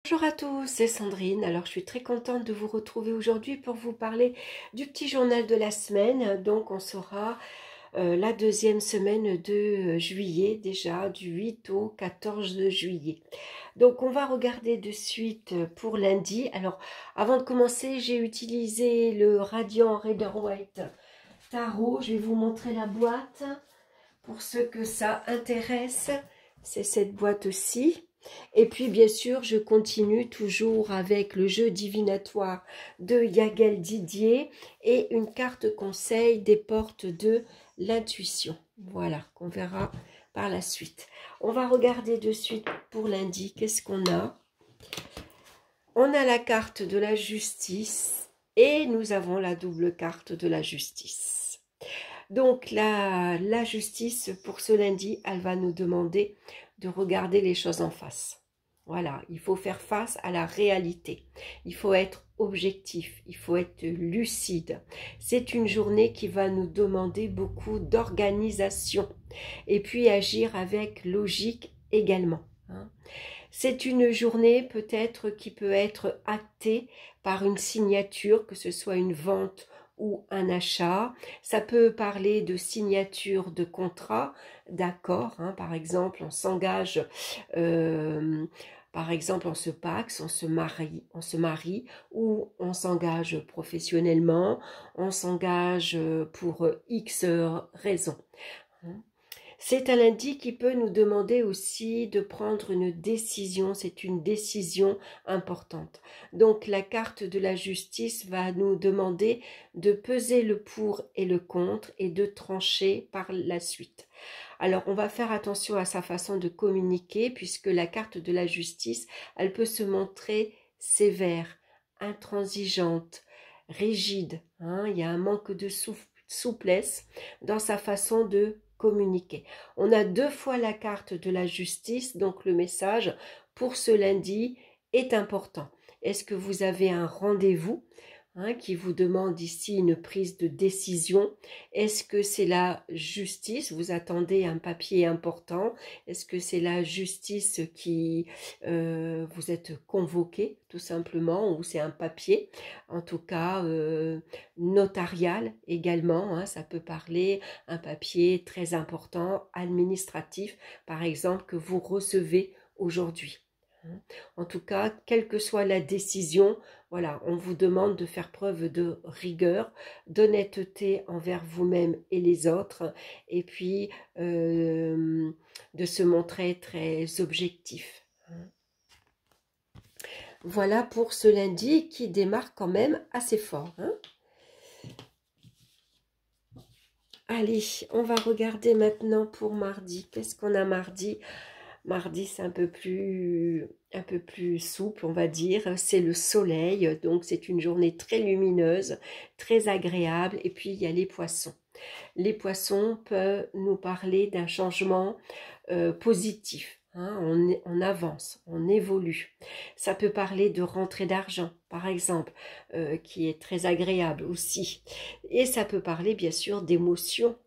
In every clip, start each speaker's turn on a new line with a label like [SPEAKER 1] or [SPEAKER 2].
[SPEAKER 1] Bonjour à tous, c'est Sandrine. Alors, je suis très contente de vous retrouver aujourd'hui pour vous parler du petit journal de la semaine. Donc, on sera la deuxième semaine de juillet, déjà du 8 au 14 juillet. Donc, on va regarder de suite pour lundi. Alors, avant de commencer, j'ai utilisé le Radiant Rider Waite Tarot. Je vais vous montrer la boîte pour ceux que ça intéresse. C'est cette boîte-ci. Et puis, bien sûr, je continue toujours avec le jeu divinatoire de Yagel Didier et une carte conseil des portes de l'intuition. Voilà, qu'on verra par la suite. On va regarder de suite pour lundi. Qu'est-ce qu'on a? On a la carte de la justice et nous avons la double carte de la justice. Donc, la justice, pour ce lundi, elle va nous demander de regarder les choses en face. Voilà, il faut faire face à la réalité. Il faut être objectif, il faut être lucide. C'est une journée qui va nous demander beaucoup d'organisation et puis agir avec logique également. C'est une journée peut-être qui peut être actée par une signature, que ce soit une vente ou un achat. Ça peut parler de signature de contrat, d'accord, par exemple, on s'engage, par exemple, on se paxe, on se marie, ou on s'engage professionnellement, on s'engage pour X raisons. C'est un lundi qui peut nous demander aussi de prendre une décision, c'est une décision importante. Donc la carte de la justice va nous demander de peser le pour et le contre et de trancher par la suite. Alors on va faire attention à sa façon de communiquer puisque la carte de la justice, elle peut se montrer sévère, intransigeante, rigide. Il y a un manque de souplesse dans sa façon de communiquer. On a deux fois la carte de la justice, donc le message pour ce lundi est important. Est-ce que vous avez un rendez-vous qui vous demande ici une prise de décision? Est-ce que c'est la justice? Vous attendez un papier important? Est-ce que c'est la justice qui vous êtes convoqué tout simplement, ou c'est un papier, en tout cas notarial également, ça peut parler un papier très important, administratif par exemple, que vous recevez aujourd'hui. En tout cas, quelle que soit la décision, voilà, on vous demande de faire preuve de rigueur, d'honnêteté envers vous-même et les autres, et puis de se montrer très objectif. Voilà pour ce lundi qui démarre quand même assez fort. Allez, on va regarder maintenant pour mardi. Qu'est-ce qu'on a mardi? Mardi, c'est un peu plus souple, on va dire. C'est le soleil, donc c'est une journée très lumineuse, très agréable. Et puis, il y a les poissons. Les poissons peuvent nous parler d'un changement positif. On avance, on évolue. Ça peut parler de rentrée d'argent, par exemple, qui est très agréable aussi. Et ça peut parler, bien sûr, d'émotion,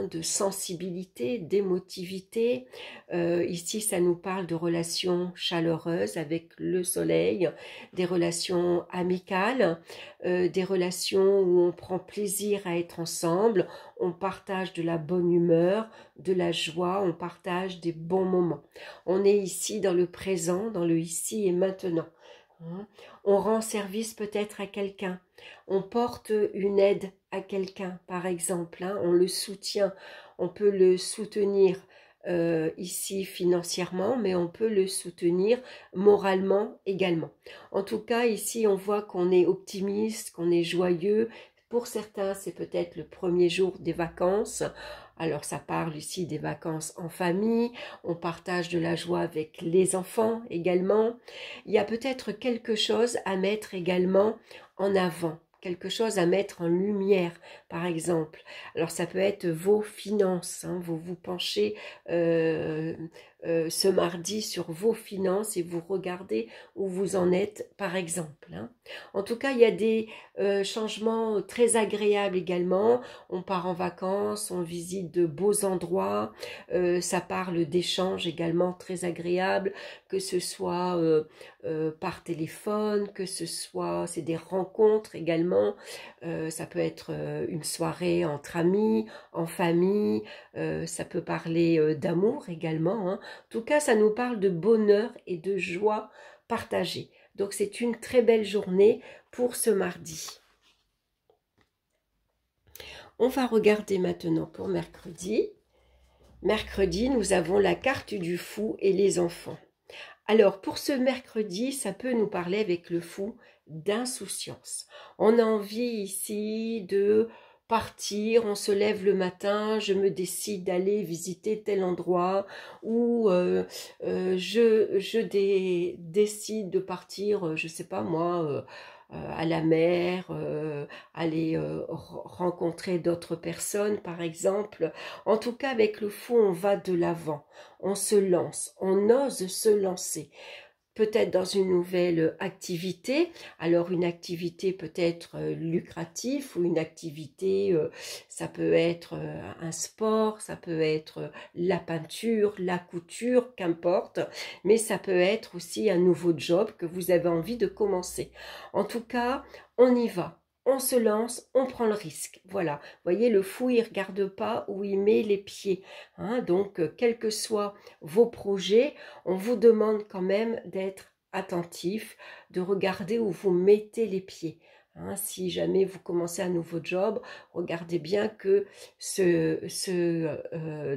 [SPEAKER 1] de sensibilité, d'émotivité. Ici, ça nous parle de relations chaleureuses avec le soleil, des relations amicales, des relations où on prend plaisir à être ensemble, on partage de la bonne humeur, de la joie, on partage des bons moments. On est ici dans le présent, dans le ici et maintenant. On rend service peut-être à quelqu'un, on porte une aide à quelqu'un par exemple, on le soutient, on peut le soutenir ici financièrement, mais on peut le soutenir moralement également. En tout cas, ici on voit qu'on est optimiste, qu'on est joyeux. Pour certains, c'est peut-être le premier jour des vacances. Alors ça parle ici des vacances en famille, on partage de la joie avec les enfants également. Il y a peut-être quelque chose à mettre également en avant, quelque chose à mettre en lumière, par exemple. Alors ça peut être vos finances, vous vous penchez ce mardi sur vos finances et vous regardez où vous en êtes par exemple. Hein. En tout cas, il y a des changements très agréables également. On part en vacances, on visite de beaux endroits, ça parle d'échanges également très agréables, que ce soit par téléphone, que ce soit, c'est des rencontres également, ça peut être une soirée entre amis, en famille, ça peut parler d'amour également. Hein. En tout cas, ça nous parle de bonheur et de joie partagée. Donc c'est une très belle journée pour ce mardi. On va regarder maintenant pour mercredi. Mercredi, nous avons la carte du fou et les enfants. Alors, pour ce mercredi, ça peut nous parler avec le fou d'insouciance. On a envie ici de partir, on se lève le matin, je me décide d'aller visiter tel endroit, ou décide de partir, je sais pas moi, à la mer, aller rencontrer d'autres personnes par exemple. En tout cas, avec le fou, on va de l'avant, on se lance, on ose se lancer. Peut-être dans une nouvelle activité, alors une activité peut-être lucrative ou une activité, ça peut être un sport, ça peut être la peinture, la couture, qu'importe, mais ça peut être aussi un nouveau job que vous avez envie de commencer. En tout cas, on y va. On se lance, on prend le risque. Voilà, vous voyez, le fou, il ne regarde pas où il met les pieds. Hein, donc, quels que soient vos projets, on vous demande quand même d'être attentif, de regarder où vous mettez les pieds. Hein, si jamais vous commencez un nouveau job, regardez bien que ce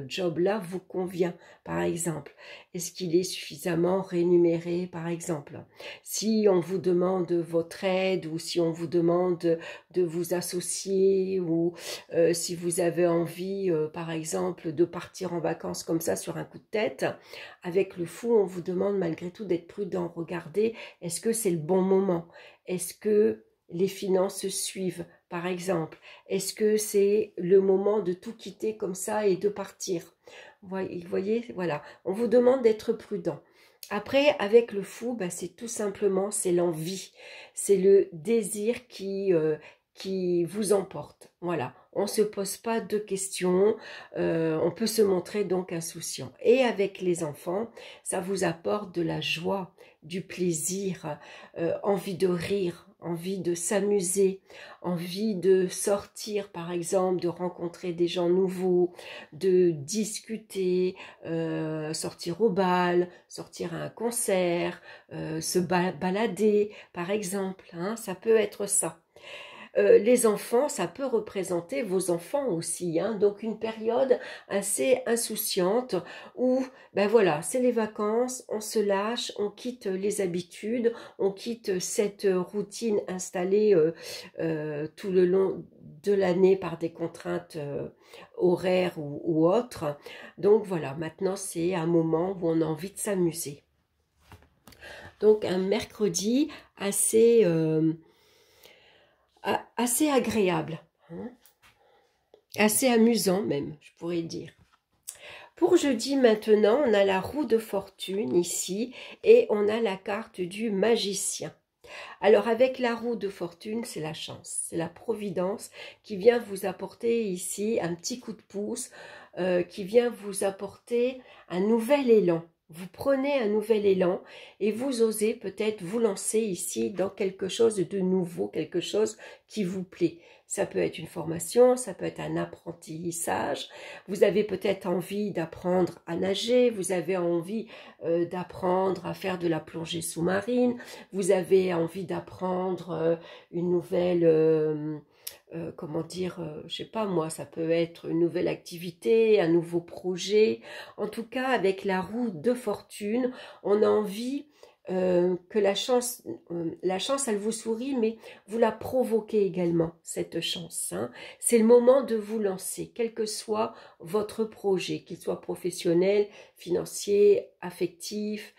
[SPEAKER 1] job-là vous convient, par exemple. Est-ce qu'il est suffisamment rémunéré, par exemple? Si on vous demande votre aide ou si on vous demande de vous associer ou si vous avez envie, par exemple, de partir en vacances comme ça sur un coup de tête, avec le fou, on vous demande malgré tout d'être prudent. Regardez, est-ce que c'est le bon moment? Est-ce que les finances suivent, par exemple? Est-ce que c'est le moment de tout quitter comme ça et de partir? Vous voyez, voilà. On vous demande d'être prudent. Après, avec le fou, ben, c'est tout simplement, c'est l'envie. C'est le désir qui vous emporte. Voilà, on ne se pose pas de questions, on peut se montrer donc insouciant. Et avec les enfants, ça vous apporte de la joie, du plaisir, envie de rire, envie de s'amuser, envie de sortir par exemple, de rencontrer des gens nouveaux, de discuter, sortir au bal, sortir à un concert, se balader par exemple, hein, ça peut être ça. Les enfants, ça peut représenter vos enfants aussi, hein, donc une période assez insouciante où, ben voilà, c'est les vacances, on se lâche, on quitte les habitudes, on quitte cette routine installée tout le long de l'année par des contraintes horaires ou autres. Donc voilà, maintenant c'est un moment où on a envie de s'amuser. Donc un mercredi assez agréable, hein, assez amusant même, je pourrais dire. Pour jeudi maintenant, on a la roue de fortune ici et on a la carte du magicien. Alors avec la roue de fortune, c'est la chance, c'est la providence qui vient vous apporter ici un petit coup de pouce, qui vient vous apporter un nouvel élan. Vous prenez un nouvel élan et vous osez peut-être vous lancer ici dans quelque chose de nouveau, quelque chose qui vous plaît. Ça peut être une formation, ça peut être un apprentissage. Vous avez peut-être envie d'apprendre à nager, vous avez envie d'apprendre à faire de la plongée sous-marine, vous avez envie d'apprendre une nouvelle... comment dire, je sais pas moi, ça peut être une nouvelle activité, un nouveau projet. En tout cas, avec la roue de fortune, on a envie que la chance, elle vous sourit, mais vous la provoquez également, cette chance. Hein. C'est le moment de vous lancer, quel que soit votre projet, qu'il soit professionnel, financier, affectif.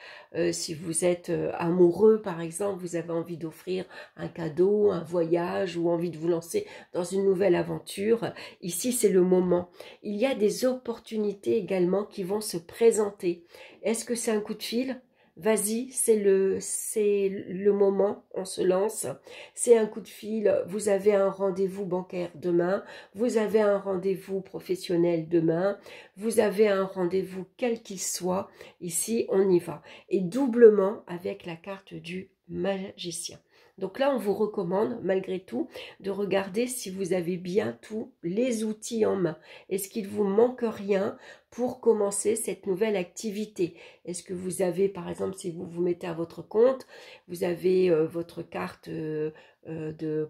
[SPEAKER 1] Si vous êtes amoureux, par exemple, vous avez envie d'offrir un cadeau, un voyage ou envie de vous lancer dans une nouvelle aventure, ici, c'est le moment. Il y a des opportunités également qui vont se présenter. Est-ce que c'est un coup de fil ? Vas-y, c'est le moment, on se lance. C'est un coup de fil, vous avez un rendez-vous bancaire demain, vous avez un rendez-vous professionnel demain, vous avez un rendez-vous quel qu'il soit, ici on y va. Et doublement avec la carte du magicien. Donc là, on vous recommande, malgré tout, de regarder si vous avez bien tous les outils en main. Est-ce qu'il vous manque rien pour commencer cette nouvelle activité? Est-ce que vous avez, par exemple, si vous vous mettez à votre compte, vous avez votre carte de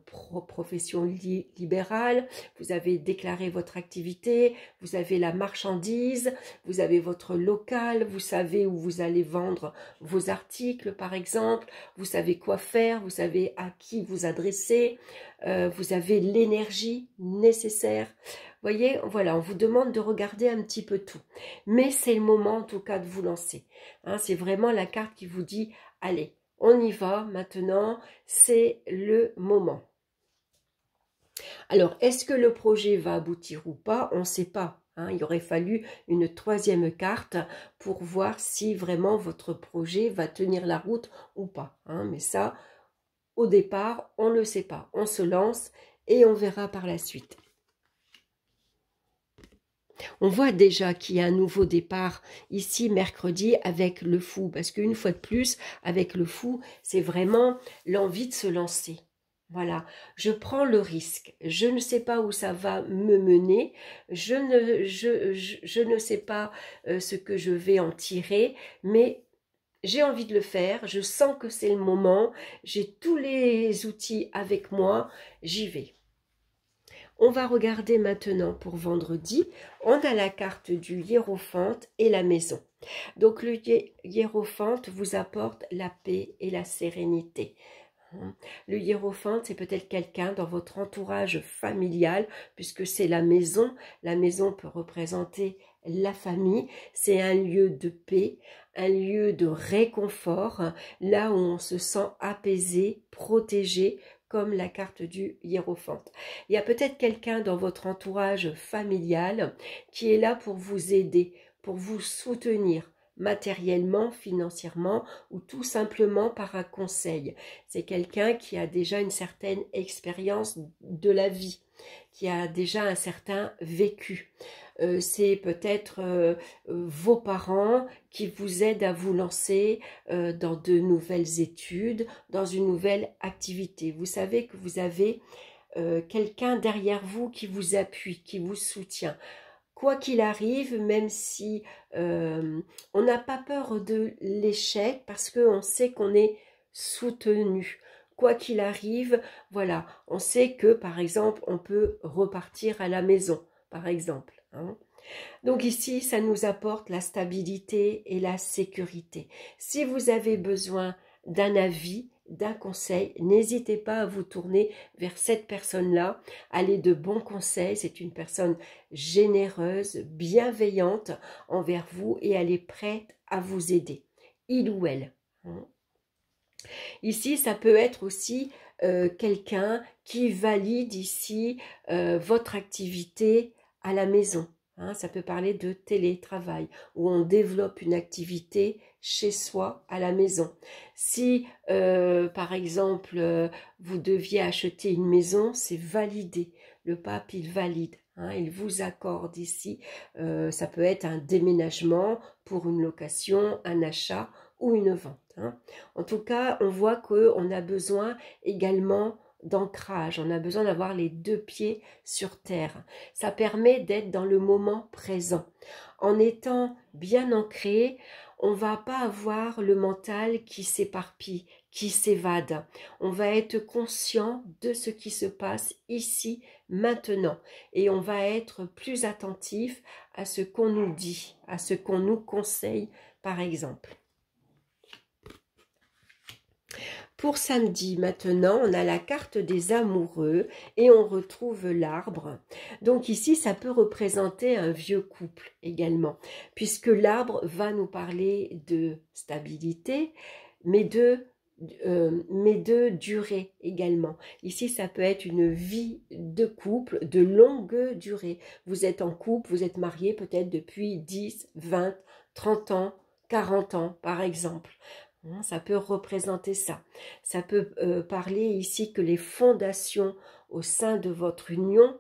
[SPEAKER 1] profession libérale, vous avez déclaré votre activité, vous avez la marchandise, vous avez votre local, vous savez où vous allez vendre vos articles, par exemple, vous savez quoi faire, vous savez à qui vous adresser, vous avez l'énergie nécessaire. Voyez, voilà, on vous demande de regarder un petit peu tout. Mais c'est le moment, en tout cas, de vous lancer. Hein, c'est vraiment la carte qui vous dit, allez, on y va maintenant, c'est le moment. Alors, est-ce que le projet va aboutir ou pas? On ne sait pas. Hein, il aurait fallu une troisième carte pour voir si vraiment votre projet va tenir la route ou pas. Hein, mais ça, au départ, on ne le sait pas. On se lance et on verra par la suite. On voit déjà qu'il y a un nouveau départ ici mercredi avec le fou, parce qu'une fois de plus, avec le fou, c'est vraiment l'envie de se lancer. Voilà, je prends le risque, je ne sais pas où ça va me mener, je ne sais pas ce que je vais en tirer, mais j'ai envie de le faire, je sens que c'est le moment, j'ai tous les outils avec moi, j'y vais. On va regarder maintenant pour vendredi. On a la carte du hiérophante et la maison. Donc le hiérophante vous apporte la paix et la sérénité. Le hiérophante, c'est peut-être quelqu'un dans votre entourage familial, puisque c'est la maison. La maison peut représenter la famille. C'est un lieu de paix, un lieu de réconfort, là où on se sent apaisé, protégé, comme la carte du hiérophante. Il y a peut-être quelqu'un dans votre entourage familial qui est là pour vous aider, pour vous soutenir matériellement, financièrement ou tout simplement par un conseil. C'est quelqu'un qui a déjà une certaine expérience de la vie, qui a déjà un certain vécu. C'est peut-être vos parents qui vous aident à vous lancer dans de nouvelles études, dans une nouvelle activité. Vous savez que vous avez quelqu'un derrière vous qui vous appuie, qui vous soutient. Quoi qu'il arrive, même si on n'a pas peur de l'échec parce qu'on sait qu'on est soutenu. Quoi qu'il arrive, voilà, on sait que, par exemple, on peut repartir à la maison, par exemple. Hein. Donc ici, ça nous apporte la stabilité et la sécurité. Si vous avez besoin d'un avis, d'un conseil, n'hésitez pas à vous tourner vers cette personne-là. Elle est de bons conseils, c'est une personne généreuse, bienveillante envers vous et elle est prête à vous aider, il ou elle. Ici, ça peut être aussi quelqu'un qui valide ici votre activité à la maison. Hein, ça peut parler de télétravail, où on développe une activité chez soi, à la maison. Si, par exemple, vous deviez acheter une maison, c'est validé. Le pape, il valide. Hein, il vous accorde ici. Ça peut être un déménagement pour une location, un achat ou une vente. Hein. En tout cas, on voit qu'on a besoin également d'ancrage, on a besoin d'avoir les deux pieds sur terre. Ça permet d'être dans le moment présent. En étant bien ancré, on ne va pas avoir le mental qui s'éparpille, qui s'évade. On va être conscient de ce qui se passe ici, maintenant. Et on va être plus attentif à ce qu'on nous dit, à ce qu'on nous conseille, par exemple. Pour samedi, maintenant, on a la carte des amoureux et on retrouve l'arbre. Donc ici, ça peut représenter un vieux couple également, puisque l'arbre va nous parler de stabilité, mais de durée également. Ici, ça peut être une vie de couple de longue durée. Vous êtes en couple, vous êtes marié peut-être depuis 10, 20, 30 ans, 40 ans par exemple. Ça peut représenter ça. Ça peut parler ici que les fondations au sein de votre union,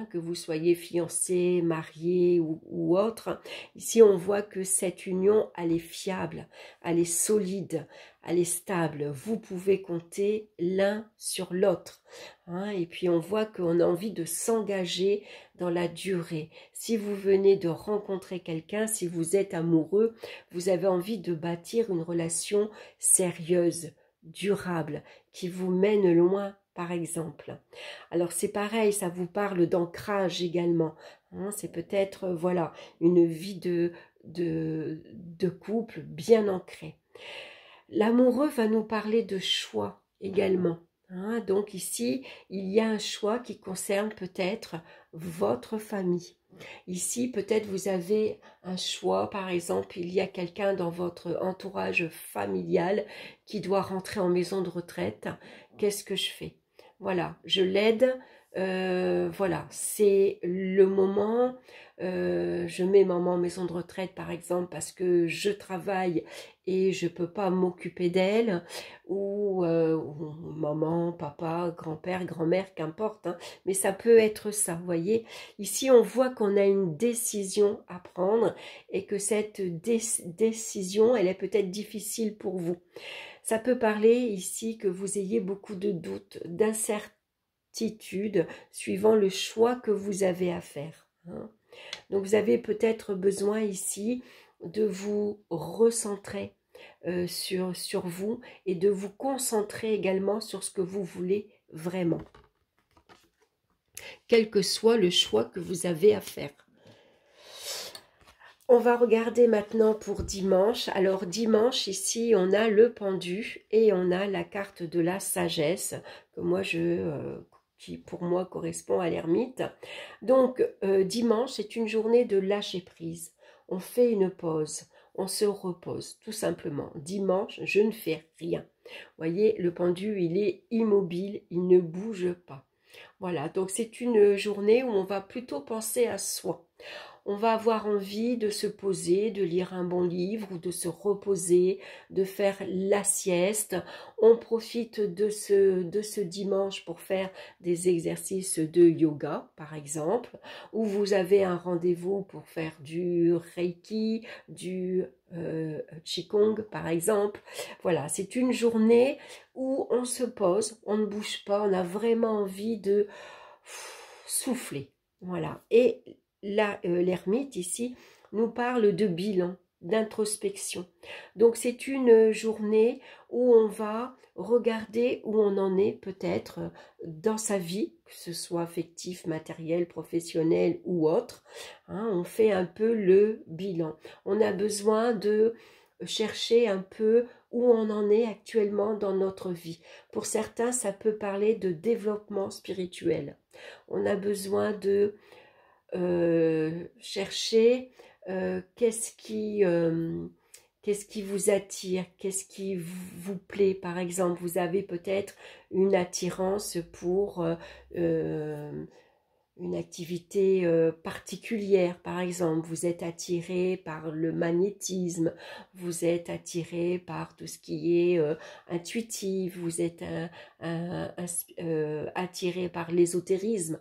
[SPEAKER 1] que vous soyez fiancé, marié ou autre, ici on voit que cette union, elle est fiable, elle est solide, elle est stable. Vous pouvez compter l'un sur l'autre. Et puis on voit qu'on a envie de s'engager dans la durée. Si vous venez de rencontrer quelqu'un, si vous êtes amoureux, vous avez envie de bâtir une relation sérieuse, durable, qui vous mène loin, par exemple. Alors c'est pareil, ça vous parle d'ancrage également. C'est peut-être, voilà, une vie de couple bien ancrée. L'amoureux va nous parler de choix également. Donc ici, il y a un choix qui concerne peut-être votre famille. Ici, peut-être vous avez un choix, par exemple, il y a quelqu'un dans votre entourage familial qui doit rentrer en maison de retraite. Qu'est-ce que je fais? Voilà, je l'aide. Voilà, c'est le moment. Je mets maman en maison de retraite, par exemple, parce que je travaille et je peux pas m'occuper d'elle, ou maman, papa, grand-père, grand-mère, qu'importe, mais ça peut être ça, vous voyez. Ici, on voit qu'on a une décision à prendre et que cette décision, elle est peut-être difficile pour vous. Ça peut parler ici que vous ayez beaucoup de doutes, d'incertitudes, suivant le choix que vous avez à faire. Donc, vous avez peut-être besoin ici de vous recentrer sur vous et de vous concentrer également sur ce que vous voulez vraiment, quel que soit le choix que vous avez à faire. On va regarder maintenant pour dimanche. Alors dimanche, ici, on a le pendu et on a la carte de la sagesse que moi qui pour moi correspond à l'ermite. Donc dimanche, c'est une journée de lâcher prise. On fait une pause, on se repose tout simplement. Dimanche, je ne fais rien. Vous voyez, le pendu, il est immobile, il ne bouge pas. Voilà, donc c'est une journée où on va plutôt penser à soi. On va avoir envie de se poser, de lire un bon livre ou de se reposer, de faire la sieste. On profite de ce dimanche pour faire des exercices de yoga, par exemple, ou vous avez un rendez-vous pour faire du Reiki, du Qigong, par exemple. Voilà, c'est une journée où on se pose, on ne bouge pas, on a vraiment envie de souffler. Voilà, et l'ermite ici nous parle de bilan, d'introspection. Donc c'est une journée où on va regarder où on en est peut-être dans sa vie, que ce soit affectif, matériel, professionnel ou autre. On fait un peu le bilan. On a besoin de chercher un peu où on en est actuellement dans notre vie. Pour certains, ça peut parler de développement spirituel. On a besoin de chercher qu'est-ce qui vous attire, qu'est-ce qui vous plaît. Par exemple, vous avez peut-être une attirance pour une activité particulière, par exemple. Vous êtes attiré par le magnétisme, vous êtes attiré par tout ce qui est intuitif, vous êtes attiré par l'ésotérisme.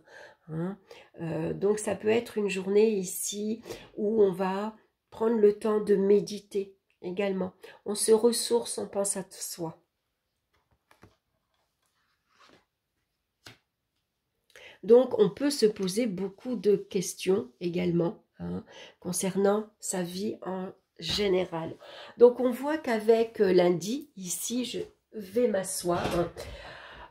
[SPEAKER 1] Donc ça peut être une journée ici où on va prendre le temps de méditer également. On se ressource, on pense à soi. Donc on peut se poser beaucoup de questions également concernant sa vie en général. Donc on voit qu'avec lundi, ici je vais m'asseoir.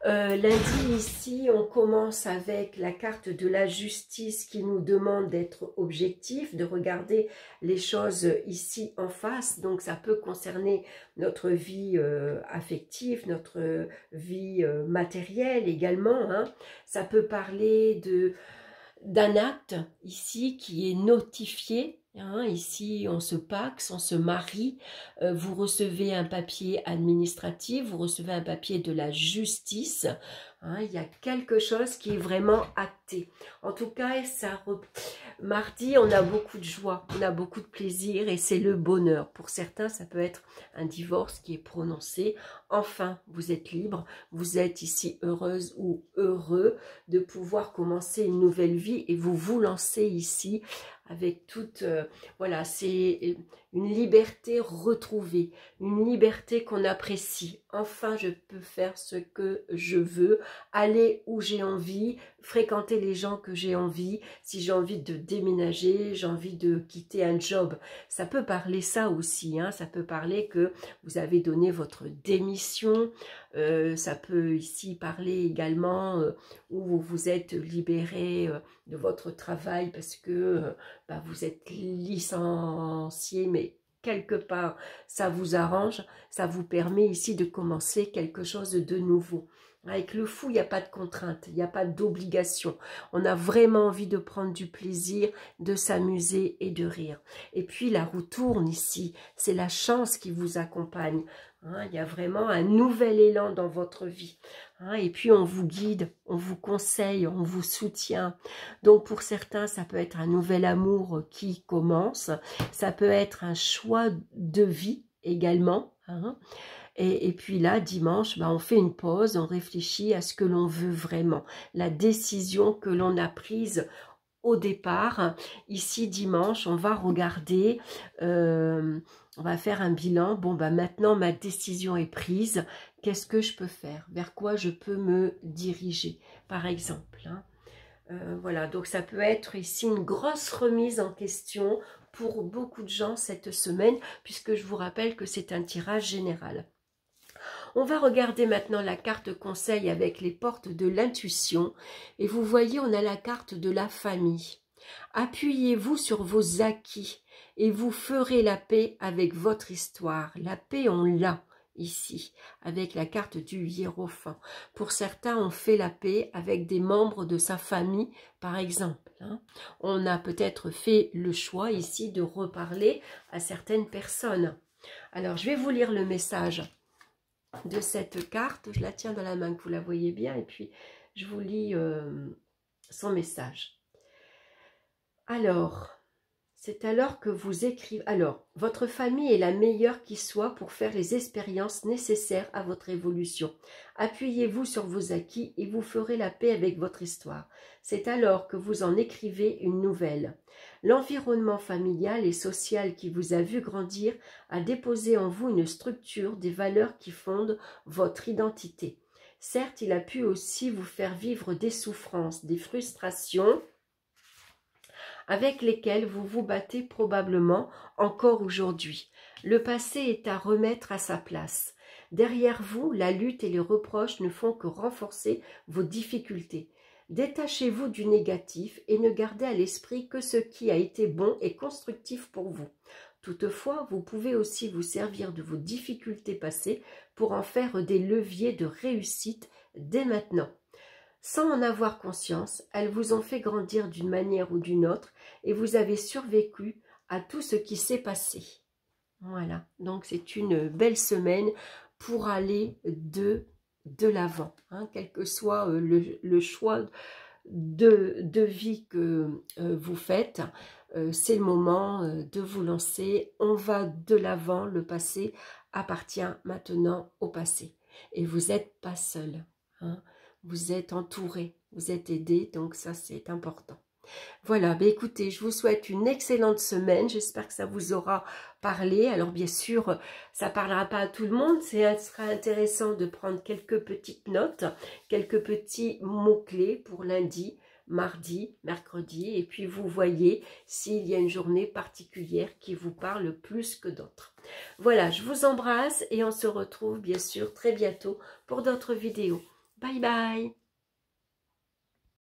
[SPEAKER 1] Lundi, ici, on commence avec la carte de la justice qui nous demande d'être objectif, de regarder les choses ici en face. Donc, ça peut concerner notre vie affective, notre vie matérielle également, hein. Ça peut parler d'un acte ici qui est notifié. Hein, ici, on se paxe, on se marie, vous recevez un papier administratif, vous recevez un papier de la justice. Hein, il y a quelque chose qui est vraiment acté. En tout cas, mardi, on a beaucoup de joie, on a beaucoup de plaisir et c'est le bonheur. Pour certains, ça peut être un divorce qui est prononcé. Enfin, vous êtes libre, vous êtes ici heureuse ou heureux de pouvoir commencer une nouvelle vie et vous vous lancez ici avec toute, voilà, c'est une liberté retrouvée, une liberté qu'on apprécie. Enfin, je peux faire ce que je veux, aller où j'ai envie, fréquenter les gens que j'ai envie. Si j'ai envie de déménager, j'ai envie de quitter un job, ça peut parler ça aussi, hein, ça peut parler que vous avez donné votre démission, ça peut ici parler également où vous vous êtes libéré de votre travail parce que vous êtes licencié, mais quelque part ça vous arrange, ça vous permet ici de commencer quelque chose de nouveau. Avec le fou, il n'y a pas de contrainte, il n'y a pas d'obligation. On a vraiment envie de prendre du plaisir, de s'amuser et de rire. Et puis la roue tourne ici, c'est la chance qui vous accompagne. Hein, il y a vraiment un nouvel élan dans votre vie. Hein, et puis on vous guide, on vous conseille, on vous soutient. Donc pour certains, ça peut être un nouvel amour qui commence. Ça peut être un choix de vie également. Hein. Et puis là, dimanche, on fait une pause, on réfléchit à ce que l'on veut vraiment. La décision que l'on a prise au départ. Ici, dimanche, on va regarder, on va faire un bilan. Bon, maintenant, ma décision est prise. Qu'est-ce que je peux faire? Vers quoi je peux me diriger, par exemple, hein. Voilà, donc ça peut être ici une grosse remise en question pour beaucoup de gens cette semaine, puisque je vous rappelle que c'est un tirage général. On va regarder maintenant la carte conseil avec les portes de l'intuition. Et vous voyez, on a la carte de la famille. Appuyez-vous sur vos acquis et vous ferez la paix avec votre histoire. La paix, on l'a ici, avec la carte du hiérophant. Pour certains, on fait la paix avec des membres de sa famille, par exemple. Hein. On a peut-être fait le choix ici de reparler à certaines personnes. Alors, je vais vous lire le message de cette carte, je la tiens dans la main que vous la voyez bien et puis je vous lis son message. Alors, c'est alors que vous écrivez. Alors, votre famille est la meilleure qui soit pour faire les expériences nécessaires à votre évolution. Appuyez-vous sur vos acquis et vous ferez la paix avec votre histoire. C'est alors que vous en écrivez une nouvelle. L'environnement familial et social qui vous a vu grandir a déposé en vous une structure, des valeurs qui fondent votre identité. Certes, il a pu aussi vous faire vivre des souffrances, des frustrations, avec lesquels vous vous battez probablement encore aujourd'hui. Le passé est à remettre à sa place. Derrière vous, la lutte et les reproches ne font que renforcer vos difficultés. Détachez-vous du négatif et ne gardez à l'esprit que ce qui a été bon et constructif pour vous. Toutefois, vous pouvez aussi vous servir de vos difficultés passées pour en faire des leviers de réussite dès maintenant. Sans en avoir conscience, elles vous ont fait grandir d'une manière ou d'une autre et vous avez survécu à tout ce qui s'est passé. Voilà, donc c'est une belle semaine pour aller de l'avant, hein, quel que soit le choix de vie que vous faites. C'est le moment de vous lancer, on va de l'avant, le passé appartient maintenant au passé. Et vous n'êtes pas seul, hein. Vous êtes entouré, vous êtes aidé, donc ça c'est important. Voilà, écoutez, je vous souhaite une excellente semaine, j'espère que ça vous aura parlé. Alors bien sûr, ça ne parlera pas à tout le monde, ce sera intéressant de prendre quelques petites notes, quelques petits mots-clés pour lundi, mardi, mercredi, et puis vous voyez s'il y a une journée particulière qui vous parle plus que d'autres. Voilà, je vous embrasse et on se retrouve bien sûr très bientôt pour d'autres vidéos. Bye bye.